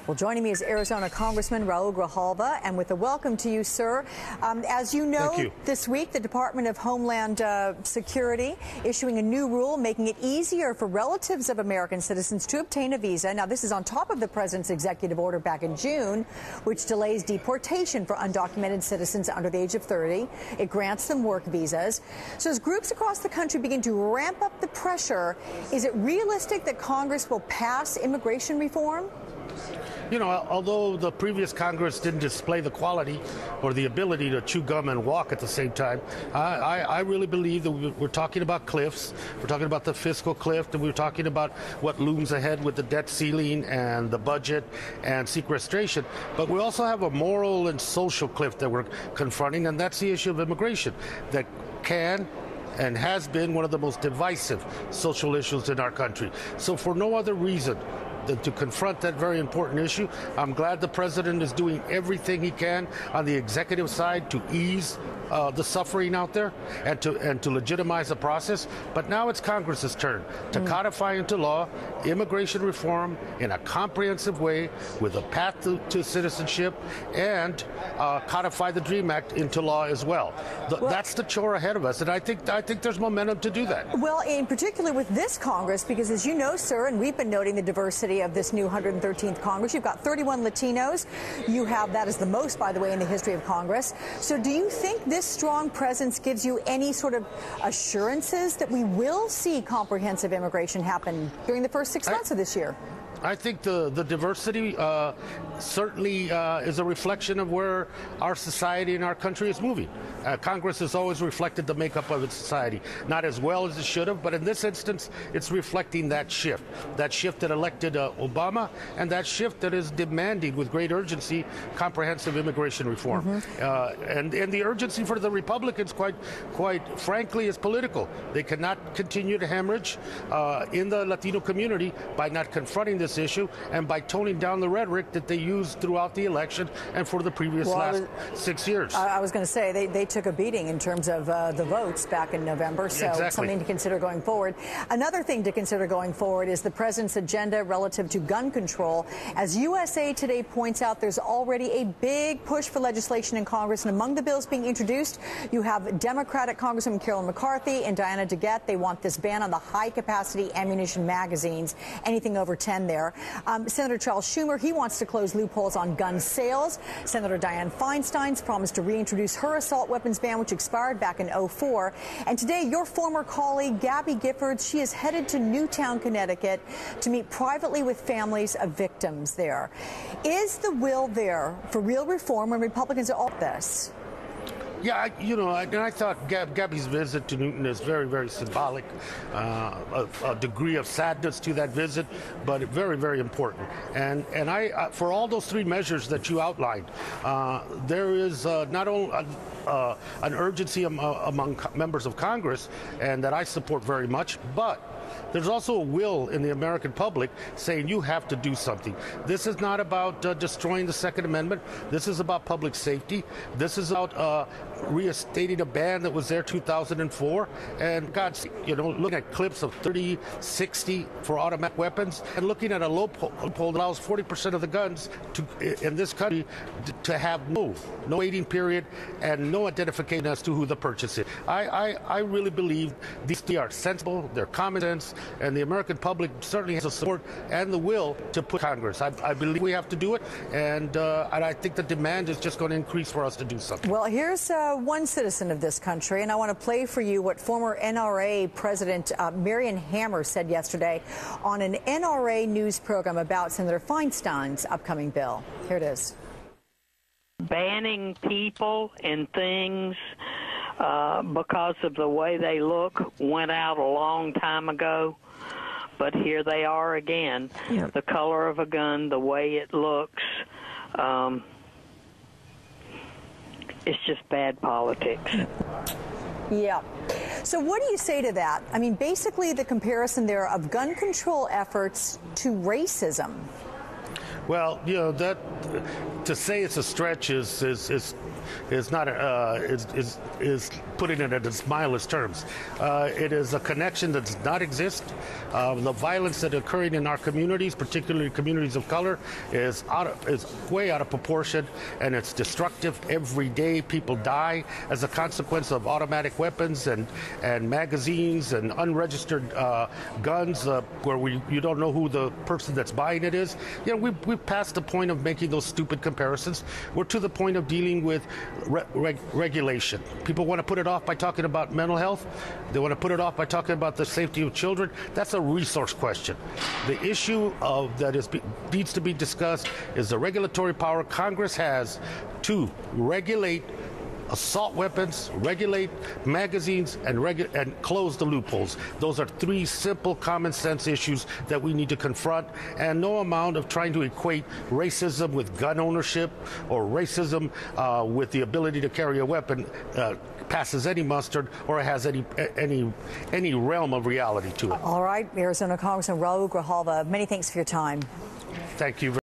Well, joining me is Arizona Congressman Raúl Grijalva, and with a welcome to you, sir. As you know, this week the Department of Homeland Security issuing a new rule making it easier for relatives of American citizens to obtain a visa. Now, this is on top of the president's executive order back in June, which delays deportation for undocumented citizens under the age of 30. It grants them work visas. So as groups across the country begin to ramp up the pressure, is it realistic that Congress will pass immigration reform? You know, although the previous Congress didn't display the quality or the ability to chew gum and walk at the same time, I really believe that we're talking about cliffs. We're talking about the fiscal cliff, and we're talking about what looms ahead with the debt ceiling and the budget and sequestration. But we also have a moral and social cliff that we're confronting, and that's the issue of immigration that can and has been one of the most divisive social issues in our country. So for no other reason than to confront that very important issue, I'm glad the president is doing everything he can on the executive side to ease the suffering out there and to legitimize the process. But now it's Congress's turn to codify into law immigration reform in a comprehensive way with a path to citizenship, and codify the DREAM Act into law as well. That's the chore ahead of us, and I think there's momentum to do that. Well, in particular with this Congress, because as you know, sir, and we've been noting the diversity of this new 113th Congress, you've got 31 Latinos. You have, that is the most, by the way, in the history of Congress. So do you think this strong presence gives you any sort of assurances that we will see comprehensive immigration happen during the first 6 months of this year? I think the diversity certainly is a reflection of where our society and our country is moving. Congress has always reflected the makeup of its society, not as well as it should have, but in this instance, it's reflecting that shift that elected Obama, and that shift that is demanding with great urgency comprehensive immigration reform. And the urgency for the Republicans, quite frankly, is political. They cannot continue to hemorrhage in the Latino community by not confronting this issue and by toning down the rhetoric that they used throughout the election and for the previous last 6 years. I was going to say they took a beating in terms of the votes back in November, so exactly. Something to consider going forward. Another thing to consider going forward is the president's agenda relative to gun control. As USA Today points out, there's already a big push for legislation in Congress, and among the bills being introduced, you have Democratic Congresswoman Carolyn McCarthy and Diana DeGette. They want this ban on the high-capacity ammunition magazines, anything over 10 there. Senator Charles Schumer, he wants to close loopholes on gun sales. Senator Dianne Feinstein's promised to reintroduce her assault weapons ban, which expired back in 2004. And today, your former colleague, Gabby Giffords, she is headed to Newtown, Connecticut, to meet privately with families of victims there. Is the will there for real reform when Republicans are all this? Yeah, you know, I thought Gabby's visit to Newton is very, very symbolic, a degree of sadness to that visit, but very, very important. And for all those three measures that you outlined, there is not only an urgency among members of Congress, and that I support very much, but there's also a will in the American public saying you have to do something. This is not about destroying the Second Amendment. This is about public safety. This is about reinstating a ban that was there 2004. And God, you know, looking at clips of 30, 60 for automatic weapons, and looking at a loophole that allows 40% of the guns in this country to have no waiting period and no identification as to who the purchase is. I really believe these three are sensible, they're common sense, and the American public certainly has the support and the will to put Congress. I believe we have to do it, and I think the demand is just going to increase for us to do something. Well, here's one citizen of this country, and I want to play for you what former NRA President Marion Hammer said yesterday on an NRA news program about Senator Feinstein's upcoming bill. Here it is. Banning people and things because of the way they look went out a long time ago, but here they are again. Yep. The color of a gun, the way it looks, it's just bad politics. Yeah. So what do you say to that? I mean, basically the comparison there of gun control efforts to racism. Well, you know, that to say it's a stretch is is not is putting it in its mildest terms. It is a connection that does not exist. The violence that is occurring in our communities, particularly communities of color, is way out of proportion, and it's destructive. Every day people die as a consequence of automatic weapons and magazines and unregistered guns where you don't know who the person that's buying it is. You know, we've passed the point of making those stupid comparisons. We're to the point of dealing with regulation. People want to put it off by talking about mental health. They want to put it off by talking about the safety of children. That's a resource question. The issue that needs to be discussed is the regulatory power Congress has to regulate assault weapons, regulate magazines, and close the loopholes. Those are three simple common sense issues that we need to confront, and no amount of trying to equate racism with gun ownership or racism with the ability to carry a weapon passes any mustard or has any realm of reality to it. All right, Arizona Congressman Raúl Grijalva, many thanks for your time. Thank you.